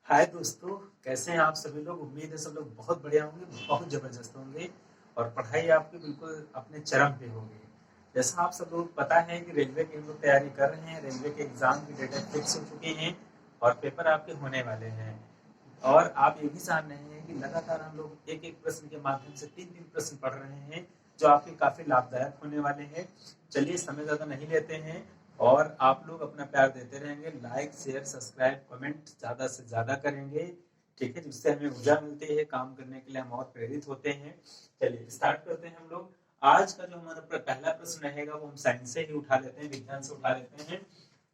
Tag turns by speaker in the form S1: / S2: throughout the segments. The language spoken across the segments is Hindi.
S1: हाय दोस्तों, कैसे हैं आप सभी लोग। उम्मीद है सब लोग बहुत बढ़िया होंगे, बहुत ज़बरदस्त होंगे और पढ़ाई आपकी बिल्कुल अपने चरम पे होगी। जैसा आप सब लोग पता है कि रेलवे की हम लोग तैयारी कर रहे हैं। रेलवे के एग्ज़ाम की डेटें फिक्स हो चुकी हैं और पेपर आपके होने वाले हैं। और आप ये भी जान रहे हैं कि लगातार हम लोग एक-एक प्रश्न के माध्यम से 3-3 प्रश्न पढ़ रहे हैं, जो आपके काफ़ी लाभदायक होने वाले हैं। चलिए समय ज़्यादा नहीं लेते हैं और आप लोग अपना प्यार देते रहेंगे। लाइक, शेयर, सब्सक्राइब, कमेंट ज़्यादा से ज़्यादा करेंगे, ठीक है? जिससे हमें ऊर्जा मिलती है, काम करने के लिए हम और प्रेरित होते हैं। चलिए स्टार्ट करते हैं हम लोग। आज का जो हमारा पहला प्रश्न रहेगा वो हम साइंस से ही उठा लेते हैं, विज्ञान से उठा लेते हैं।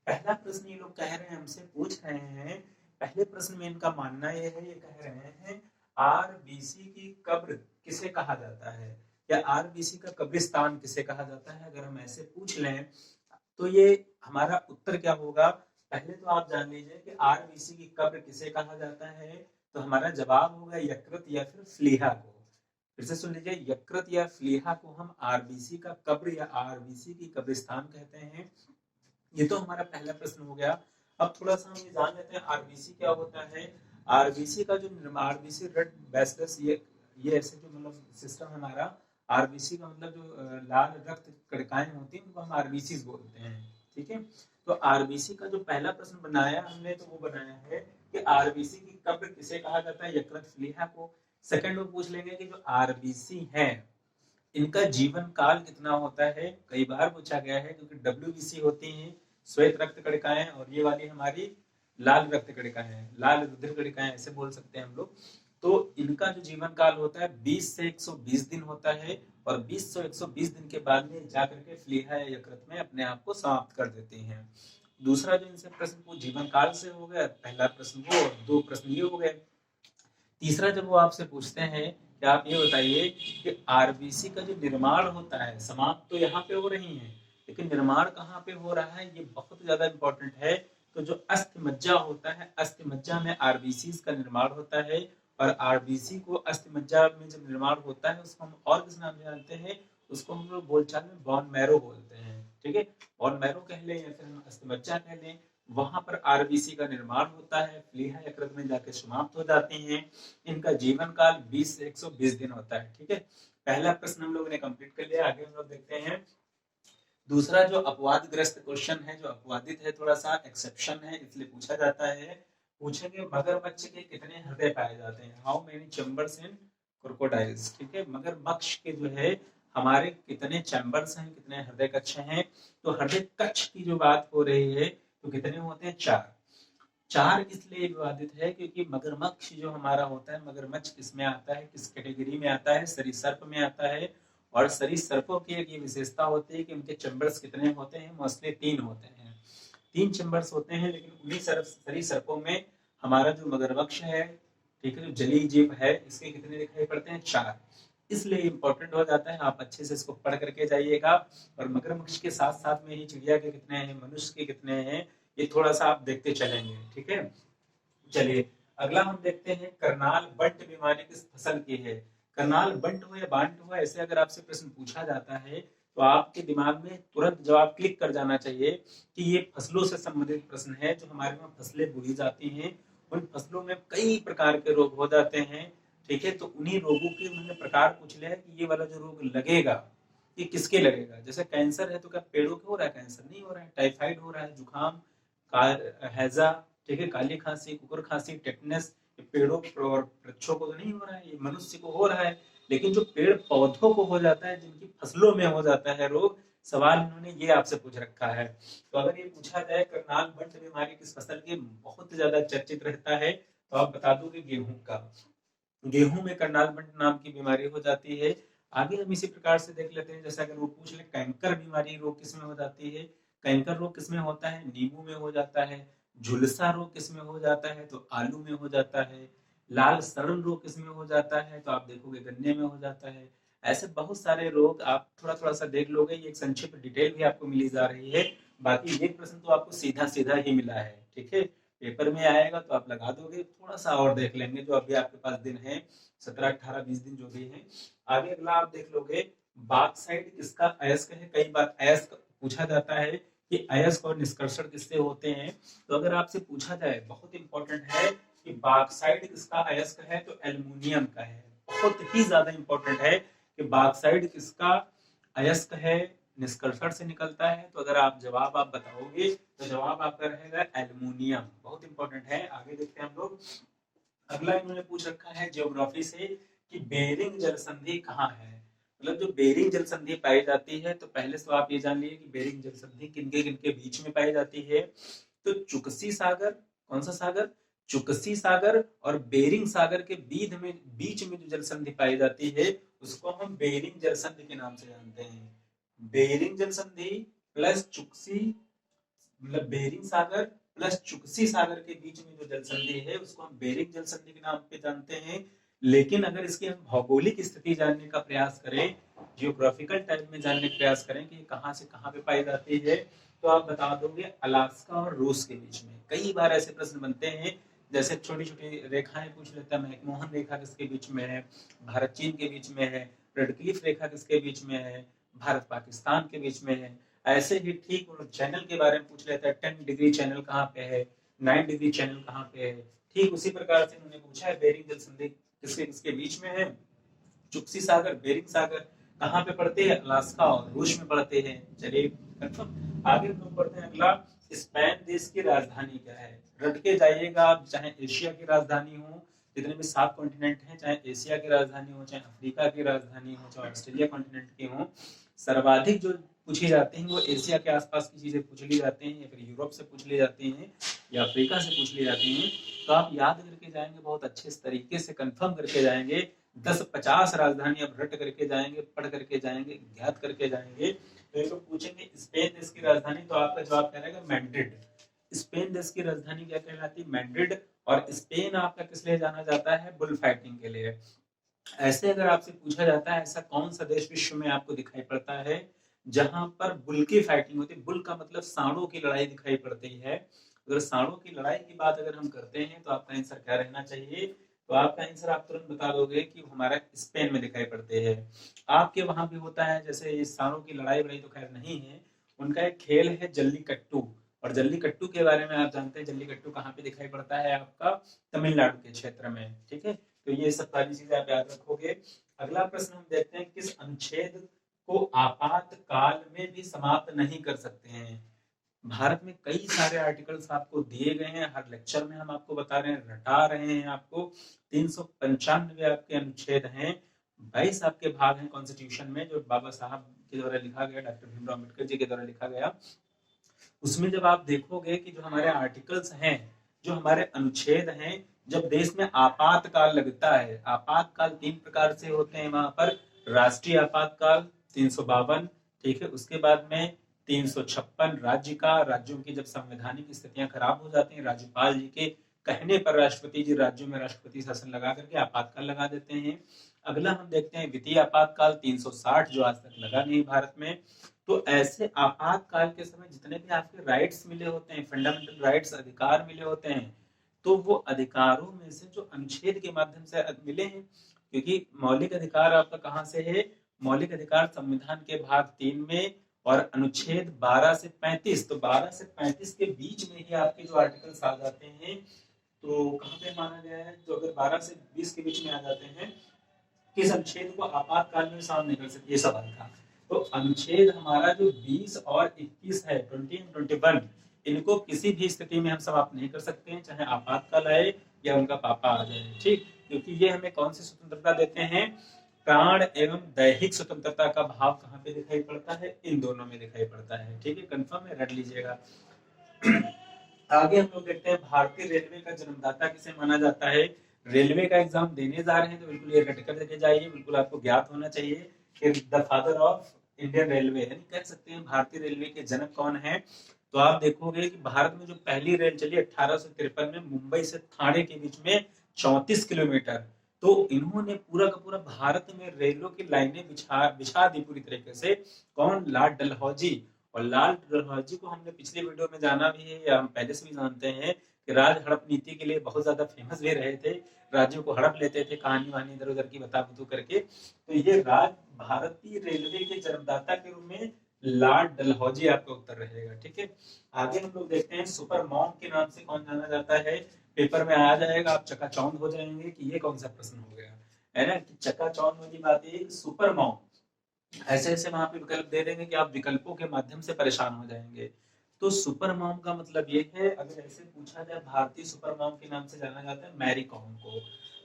S1: पहला प्रश्न ये लोग कह रहे हैं, हमसे पूछ रहे हैं। पहले प्रश्न में इनका मानना ये है, ये कह रहे हैं आरबीसी की कब्र किसे कहा जाता है, या आरबीसी का कब्रिस्तान किसे कहा जाता है। अगर हम ऐसे पूछ लें तो ये हमारा उत्तर क्या होगा। पहले तो आप जान लीजिए कि आरबीसी की कब्र किसे कहा जाता है। तो हमारा जवाब होगा यकृत या फिर फ्लीहा को। फिर से सुन लीजिए, यकृत या फ्लीहा को हम आरबीसी का कब्र या आरबीसी की कब्रिस्तान कहते हैं। ये तो हमारा पहला प्रश्न हो गया। अब थोड़ा सा हम ये जान लेते हैं आरबीसी क्या होता है। आरबीसी का जो आरबीसी रेड बेसिलस, ये ऐसे जो मतलब सिस्टम हमारा। आरबीसी का मतलब जो लाल रक्त कणिकाएं होती हैं उनको हम आरबीसी बोलते हैं, ठीक है। तो आरबीसी का जो पहला प्रश्न बनाया हमने, तो वो बनाया है कि आरबीसी की कब्र किसे कहा जाता है, यकृत फ्लीहा को। सेकंड वो पूछ लेंगे कि जो आरबीसी है इनका जीवन काल कितना होता है। कई बार पूछा गया है, क्योंकि डब्ल्यूबीसी होती हैं श्वेत रक्त कणिकाएं, और ये वाली हमारी लाल रक्त कणिकाएं, लाल रुधिर कणिकाएं ऐसे बोल सकते हैं हम लोग। तो इनका जो जीवन काल होता है 20 से 120 दिन होता है, और 20 से 120 दिन के बाद में जाकर के फ्लीहा या यकृत में अपने आप को समाप्त कर देती हैं। दूसरा जो इनसे प्रश्न वो जीवन काल से हो गया, पहला प्रश्न वो, और दो प्रश्न ये हो गए। तीसरा जब वो आपसे पूछते हैं कि आप ये बताइए कि आरबीसी का जो निर्माण होता है, समाप्त तो यहाँ पे हो रही है लेकिन निर्माण कहाँ पे हो रहा है, ये बहुत ज्यादा इंपॉर्टेंट है। तो जो अस्थि मज्जा होता है, अस्थि मज्जा में आरबीसी का निर्माण होता है। और आरबीसी को अस्थि मज्जा में जब निर्माण होता है उसको हम और किस नाम से जानते हैं, उसको हम लोग बोलचाल में बोन मैरो बोलते हैं, ठीक है। बोन मैरो कह लें या फिर हम अस्थि मज्जा कह लें, वहां पर आरबीसी का निर्माण होता है, फ्लीहा यकृत में जाके समाप्त हो जाती हैं। इनका जीवन काल 20 से 120 दिन होता है, ठीक है। पहला प्रश्न हम लोगों ने कंप्लीट कर लिया। आगे हम लोग देखते हैं दूसरा जो अपवादग्रस्त क्वेश्चन है, जो अपवादित है, थोड़ा सा एक्सेप्शन है, इसलिए पूछा जाता है। पूछेंगे मगरमच्छ के कितने हृदय पाए जाते हैं, how many chambers in crocodiles, ठीक है। मगरमच्छ के जो है हमारे कितने चैम्बर्स हैं, कितने हृदय कक्ष हैं। तो हृदय कक्ष की जो बात हो रही है, तो कितने होते हैं, 4। 4 इसलिए विवादित है क्योंकि मगरमच्छ जो हमारा होता है, मगरमच्छ किसमें आता है, किस कैटेगरी में आता है, सरीसृप में आता है। और सरीसृपों की एक ये विशेषता होती है कि उनके चैम्बर्स कितने होते हैं, मोस्टली 3 होते हैं। 3 चैम्बर्स होते हैं, लेकिन उन्हीं सरीसृपों में हमारा जो मगरमच्छ है, ठीक है, जो जलीय जीव है, इसके कितने दिखाई पड़ते हैं, 4। इसलिए इंपॉर्टेंट हो जाता है, आप अच्छे से इसको पढ़ करके जाइएगा। और मगरमच्छ के साथ साथ में ही चिड़िया के कितने हैं, मनुष्य के कितने हैं, ये थोड़ा सा आप देखते चलेंगे, ठीक है। चलिए अगला हम देखते हैं, करनाल बंट बीमारी किस फसल की है। करनाल बंट हो या बांट हो, ऐसे अगर आपसे प्रश्न पूछा जाता है तो आपके दिमाग में तुरंत जवाब क्लिक कर जाना चाहिए कि ये फसलों से संबंधित प्रश्न है। जो हमारे वहाँ फसलें बोई जाती हैं, उन फसलों में कई प्रकार के रोग हो जाते हैं, ठीक है। तो उन्हीं रोगों के उन्होंने प्रकार पूछ लिया है कि ये वाला जो रोग लगेगा ये किसके लगेगा। जैसे कैंसर है तो क्या पेड़ों के हो रहा है, कैंसर नहीं हो रहा है। टाइफाइड हो रहा है, जुकाम, हैजा, ठीक है, काली खांसी, कुकुर खांसी, टेटनस, ये पेड़ों और वृक्षों को तो नहीं हो रहा है, ये मनुष्य को हो रहा है। लेकिन जो पेड़ पौधों को हो जाता है, जिनकी फसलों में हो जाता है रोग, सवाल इन्होंने ये आपसे पूछ रखा है। तो अगर ये पूछा जाए करनाल बंट बीमारी किस फसल की बहुत ज्यादा चर्चित रहता है, तो आप बता दो कि गेहूं का। गेहूं में करनाल बंट नाम की बीमारी हो जाती है। आगे हम इसी प्रकार से देख लेते हैं, जैसे अगर वो पूछ ले कैंकर बीमारी रोग किसमें हो जाती है। कैंकर रोग किसमें होता है, नींबू में हो जाता है। झुलसा रोग किसमें हो जाता है, तो आलू में हो जाता है। लाल सड़न रोग किसमें हो जाता है, तो आप देखोगे गन्ने में हो जाता है। ऐसे बहुत सारे रोग आप थोड़ा थोड़ा सा देख लोगे, ये एक संक्षिप्त डिटेल भी आपको मिली जा रही है। बाकी ये प्रश्न तो आपको सीधा सीधा ही मिला है, ठीक है। पेपर में आएगा तो आप लगा दोगे, थोड़ा सा और देख लेंगे, जो अभी आपके पास दिन है 17, 18, 20 दिन जो भी है। आगे अगला आप देख लोगे, बाक्साइड किसका अयस्क है। कई बार अयस्क पूछा जाता है कि अयस्क और निष्कर्षण किससे होते हैं। तो अगर आपसे पूछा जाए, बहुत इंपॉर्टेंट है कि बॉक्साइट किसका अयस्क है, तो एल्युमिनियम का है। बहुत ही ज्यादा इंपॉर्टेंट है कि बॉक्साइट किसका अयस्क है, निष्कर्षण से निकलता है। तो अगर आप जवाब आप बताओगे तो जवाब आपका रहेगा एल्युमिनियम। बहुत इंपॉर्टेंट है। आगे देखते हैं हम लोग। अगला इन्होंने पूछ रखा है ज्योग्राफी से कि बेरिंग जल संधि कहाँ है। मतलब जो बेरिंग जल संधि पाई जाती है, तो पहले तो आप ये जान लिए कि बेरिंग जल संधि किनके किनके बीच में पाई जाती है। तो चुकसी सागर, कौन सा सागर, चुकसी सागर और बेरिंग सागर के बीच में जो जल संधि पाई जाती है उसको हम बेरिंग जल संधि के नाम से जानते हैं। बेरिंग जल संधि प्लस चुकसी, मतलब बेरिंग सागर प्लस चुकसी सागर के बीच में जो जल संधि है उसको हम बेरिंग जल संधि के नाम पे जानते हैं। लेकिन अगर इसकी हम भौगोलिक स्थिति जानने का प्रयास करें, जियोग्राफिकल टाइप में जानने का प्रयास करें कि कहाँ से कहाँ पे पाई जाती है, तो आप बता दोगे अलास्का और रूस के बीच में। कई बार ऐसे प्रश्न बनते हैं, जैसे छोटी छोटी रेखाएं पूछ लेता है, मैकमोहन रेखा किसके बीच में है, भारत चीन के बीच में है, रेडक्लिफ रेखा किसके बीच में है, भारत पाकिस्तान के बीच में है। ऐसे ही ठीक चैनल के बारे में पूछ लेता है, 10 डिग्री चैनल कहाँ पे है, 9 डिग्री चैनल कहाँ पे है। ठीक उसी प्रकार से उन्होंने पूछा है बेरिंग जल संधि किसके किसके बीच में है। चुकसी सागर, बेरिंग सागर कहाँ पे पड़ते हैं, अलास्का और रूस में पड़ते हैं। चलिए कंफर्म। आगे हम लोग पढ़ते हैं अगला, स्पेन देश की राजधानी क्या है। रट के जाइएगा आप, चाहे एशिया की राजधानी हो, जितने भी 7 कॉन्टिनेंट हैं, चाहे एशिया की राजधानी हो, चाहे अफ्रीका की राजधानी हो, चाहे ऑस्ट्रेलिया कॉन्टिनेंट की हो, सर्वाधिक जो पूछी जाती हैं वो एशिया के आसपास की चीजें पूछ ली जाती हैं, या फिर यूरोप से पूछ ली जाती हैं, या अफ्रीका से पूछ ली जाती हैं। तो आप याद करके जाएंगे, बहुत अच्छे तरीके से कंफर्म करके जाएंगे। 10-50 राजधानी आप रट करके जाएंगे, पढ़ करके जाएंगे, ज्ञात करके जाएंगे। तो ये लोग पूछेंगे स्पेन देश की राजधानी, तो आपका जवाब क्या रहेगा, मैड्रिड। स्पेन देश की राजधानी क्या कहलाती है, मैड्रिड। और स्पेन आपका किस लिए जाना जाता है, बुल फाइटिंग के लिए। ऐसे अगर आपसे पूछा जाता है ऐसा कौन सा देश विश्व में आपको दिखाई पड़ता है जहां पर बुल की फाइटिंग होती है, बुल का मतलब सांडों की लड़ाई दिखाई पड़ती है। अगर सांडों की लड़ाई की बात अगर हम करते हैं तो आपका आंसर क्या रहना चाहिए, तो आपका आंसर आप तुरंत बता दोगे कि हमारा स्पेन में दिखाई पड़ते हैं। आपके वहां भी होता है, जैसे ये सांडों की लड़ाई बड़ाई तो खैर नहीं है, उनका एक खेल है जल्लीकट्टू। और जल्लीकट्टू के बारे में आप जानते हैं, जल्लीकट्टू कहाँ पे दिखाई पड़ता है, आपका तमिलनाडु के क्षेत्र में। ठीक है, तो ये सब सारी चीजें आप याद रखोगे। अगला प्रश्न हम देखते हैं, किस अनुच्छेद को आपातकाल में भी समाप्त नहीं कर सकते हैं। भारत में कई सारे आर्टिकल्स आपको दिए गए हैं, हर लेक्चर में हम आपको बता रहे हैं, रटा रहे हैं आपको। 395 आपके अनुच्छेद हैं, 22 आपके भाग हैं कॉन्स्टिट्यूशन में, जो बाबा साहब के द्वारा लिखा गया, डॉक्टर भीमराव अम्बेडकर जी के द्वारा लिखा गया। उसमें जब आप देखोगे कि जो हमारे आर्टिकल्स हैं, जो हमारे अनुच्छेद हैं, जब देश में आपातकाल लगता है, आपातकाल 3 प्रकार से होते हैं वहां पर। राष्ट्रीय आपातकाल 352, ठीक है, उसके बाद में 356 राज्य का, राज्यों की जब संवैधानिक स्थितियां खराब हो जाती हैं, राज्यपाल जी के कहने पर राष्ट्रपति जी राज्यों में राष्ट्रपति शासन लगा करके आपातकाल लगा देते हैं। अगला हम देखते हैं वित्तीय आपातकाल 360, जो आज तक लगा नहीं भारत में। तो ऐसे आपातकाल के समय जितने भी आपके राइट्स मिले होते हैं, फंडामेंटल राइट्स, अधिकार मिले होते हैं, तो वो अधिकारों में से जो अनुच्छेद के माध्यम से मिले हैं, क्योंकि मौलिक अधिकार आपका कहाँ से है, मौलिक अधिकार संविधान के भाग 3 में और अनुच्छेद 12 से 35। तो 12 से 35 के बीच में ही आपके जो आर्टिकल्स आ जाते हैं, तो कहाँ पे माना गया है, तो अगर 12 से 20 के बीच में आ जाते हैं, किस अनुच्छेद को आपातकाल में शामिल नहीं कर सकते, ये सवाल था। तो अनुच्छेद हमारा जो 20 और 21 है, 20 और 21, इनको किसी भी स्थिति में हम समाप्त नहीं कर सकते हैं, चाहे आपातकाल आए या उनका पापा आ जाए। ठीक, क्योंकि ये हमें कौन सी स्वतंत्रता देते हैं, प्राण एवं दैहिक स्वतंत्रता का भाव कहाँ पे दिखाई पड़ता है, इन दोनों में दिखाई पड़ता है। ठीक है, कंफर्म है, रट लीजिएगा। आगे हम लोग देखते हैं भारतीय रेलवे का जन्मदाता किसे माना जाता है। रेलवे का एग्जाम देने जा रहे हैं तो बिल्कुल ये रट कर देके जाइए, बिल्कुल आपको ज्ञात होना चाहिए कि the father of Indian railway, यानी कह सकते हैं भारतीय रेलवे के जनक कौन है। तो आप देखोगे कि भारत में जो पहली रेल चली 1853 में मुंबई से थाने के बीच में 34 किलोमीटर, तो इन्होंने पूरा का पूरा भारत में रेलों की लाइनें बिछा दी पूरी तरीके से। कौन, लॉर्ड डलहौजी। और लाल डलहौजी को हमने पिछले वीडियो में जाना भी है, या हम पहले से भी जानते हैं कि राज हड़प नीति के लिए बहुत ज्यादा फेमस भी रहे थे, राज्यों को हड़प लेते थे, कहानी वहानी इधर उधर की बता बतू करके। तो ये राज भारतीय रेलवे के जन्मदाता के रूप में लॉर्ड डलहौजी आपका उत्तर रहेगा। ठीक है, आगे हम लोग देखते हैं सुपर मॉम के नाम से कौन जाना जाता है। पेपर में आ जाएगा, आप चकाचौंध हो जाएंगे कि ये कौन सा प्रश्न हो गया, है ना। कि चकाचौंध वाली बात है। सुपर मॉम, ऐसे ऐसे वहां पे विकल्प दे देंगे कि आप विकल्पों के माध्यम से परेशान हो जाएंगे। तो सुपर मॉम का मतलब ये है, अगर ऐसे पूछा जाए, भारतीय सुपर मॉम के नाम से जाना जाता है मैरी कॉम को।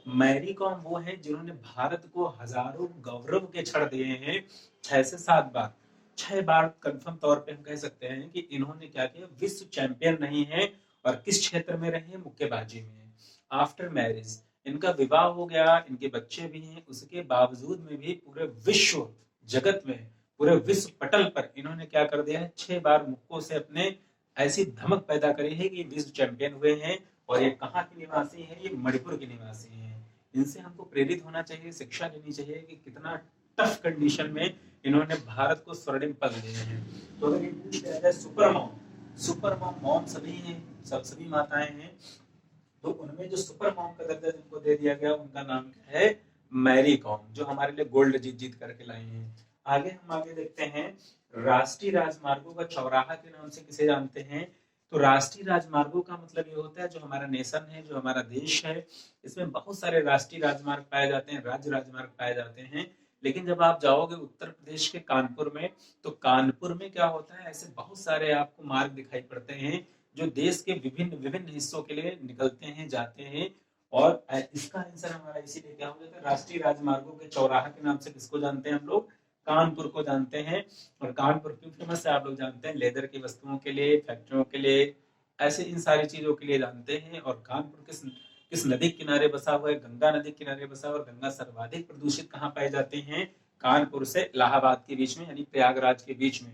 S1: मैरी कॉम वो है जिन्होंने भारत को हजारों गौरव के क्षण दिए हैं, 6 से 7 बार। 6 बार कंफर्म तौर पे हम कह सकते हैं कि इन्होंने क्या किया, विश्व चैंपियन नहीं है। और किस क्षेत्र में रहे हैं, मुक्केबाजी में। आफ्टर मैरिज इनका विवाह हो गया, इनके बच्चे भी हैं, उसके बावजूद में भी पूरे विश्व जगत में, पूरे विश्व पटल पर इन्होंने क्या कर दिया है, 6 बार मुक्कों से अपने ऐसी धमक पैदा करी है कि विश्व चैंपियन हुए हैं। और ये कहाँ के निवासी हैं, ये मणिपुर के निवासी हैं। इनसे हमको प्रेरित होना चाहिए, शिक्षा लेनी चाहिए कि कितना टफ कंडीशन में इन्होंने भारत को स्वर्णिम पद दिए हैं। तो अगर ये पूछ लिया जाए super mom, super mom, mom सभी हैं, सभी माताएं हैं, तो उनमें जो सुपर मॉम का दर्जा जिनको दे दिया गया उनका नाम क्या है, मैरी कॉम, जो हमारे लिए गोल्ड जीत जीत करके लाई हैं। आगे हम आगे देखते हैं, राष्ट्रीय राजमार्गों का चौराहा के नाम से किसे जानते हैं। तो राष्ट्रीय राजमार्गों का मतलब ये होता है जो हमारा नेशन है, जो हमारा देश है, इसमें बहुत सारे राष्ट्रीय राजमार्ग पाए जाते हैं, राज्य राजमार्ग पाए जाते हैं। लेकिन जब आप जाओगे उत्तर प्रदेश के कानपुर में, तो कानपुर में क्या होता है, ऐसे बहुत सारे आपको मार्ग दिखाई पड़ते हैं जो देश के विभिन्न विभिन्न हिस्सों के लिए निकलते हैं, जाते हैं। और इसका आंसर हमारा इसीलिए क्या हो जाता है, राष्ट्रीय राजमार्गों के चौराहा के नाम से किसको जानते हैं हम लोग, कानपुर को जानते हैं। और कानपुर क्यों फेमस है, आप लोग जानते हैं, लेदर की वस्तुओं के लिए, फैक्ट्रियों के लिए, ऐसे इन सारी चीजों के लिए जानते हैं। और कानपुर किस किस नदी के किनारे बसा हुआ है, गंगा नदी के किनारे बसा हुआ है। और गंगा सर्वाधिक प्रदूषित कहाँ पाए जाते हैं, कानपुर से इलाहाबाद के बीच में, यानी प्रयागराज के बीच में।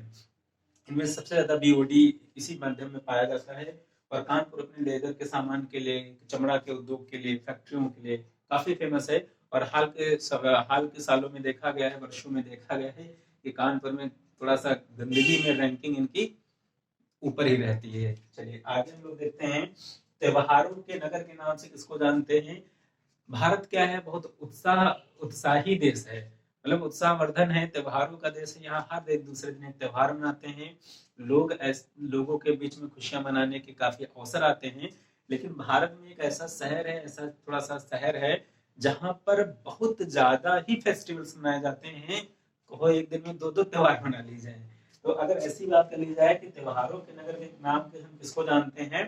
S1: इनमें सबसे ज्यादा बीओडी इसी माध्यम में पाया जाता है। और कानपुर अपने लेदर के सामान के लिए, चमड़ा के उद्योग के लिए, फैक्ट्रियों के लिए काफी फेमस है। और हाल के सालों में देखा गया है, वर्षों में देखा गया है कि कानपुर में थोड़ा सा गंदगी में रैंकिंग इनकी ऊपर ही रहती है। चलिए आगे हम लोग देखते हैं, त्योहारों के नगर के नाम से किसको जानते हैं। भारत क्या है, बहुत उत्साही देश है, मतलब उत्साहवर्धन है, त्योहारों का देश है। यहाँ हर एक दूसरे दिन त्योहार मनाते हैं लोगों के बीच में खुशियां मनाने के काफी अवसर आते हैं। लेकिन भारत में एक ऐसा शहर है, ऐसा थोड़ा सा शहर है जहां पर बहुत ज्यादा ही फेस्टिवल्स मनाए जाते हैं। कहो एक दिन में 2-2 त्योहार मना ली जाए। तो अगर ऐसी बात कर ली जाए कि त्योहारों के नगर के नाम के हम किसको जानते हैं,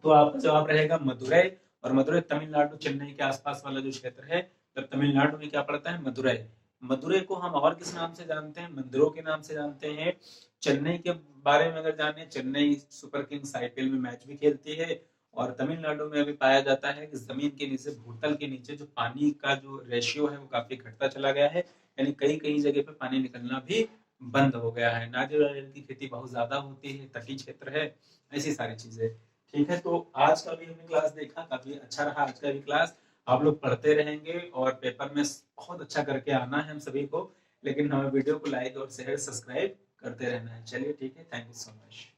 S1: तो आपका जवाब रहेगा मदुरई। और मदुरई तमिलनाडु, चेन्नई के आसपास वाला जो क्षेत्र है, तो तमिलनाडु में क्या पड़ता है, मदुरई। मदुरई को हम और किस नाम से जानते हैं, मंदिरों के नाम से जानते हैं। चेन्नई के बारे में अगर जाने, चेन्नई सुपर किंग्स आईपीएल में मैच भी खेलती है। और तमिलनाडु में अभी पाया जाता है कि जमीन के नीचे, भूतल के नीचे जो पानी का जो रेशियो है वो काफी घटता चला गया है। यानी कई कई जगह पे पानी निकलना भी बंद हो गया है। नारियल की खेती बहुत ज्यादा होती है, तटीय क्षेत्र है, ऐसी सारी चीजें। ठीक है, तो आज का भी हमने क्लास देखा, काफी अच्छा रहा आज का भी क्लास। आप लोग पढ़ते रहेंगे और पेपर में बहुत अच्छा करके आना है हम सभी को। लेकिन हमें वीडियो को लाइक और शेयर सब्सक्राइब करते रहना है। चलिए ठीक है, थैंक यू सो मच।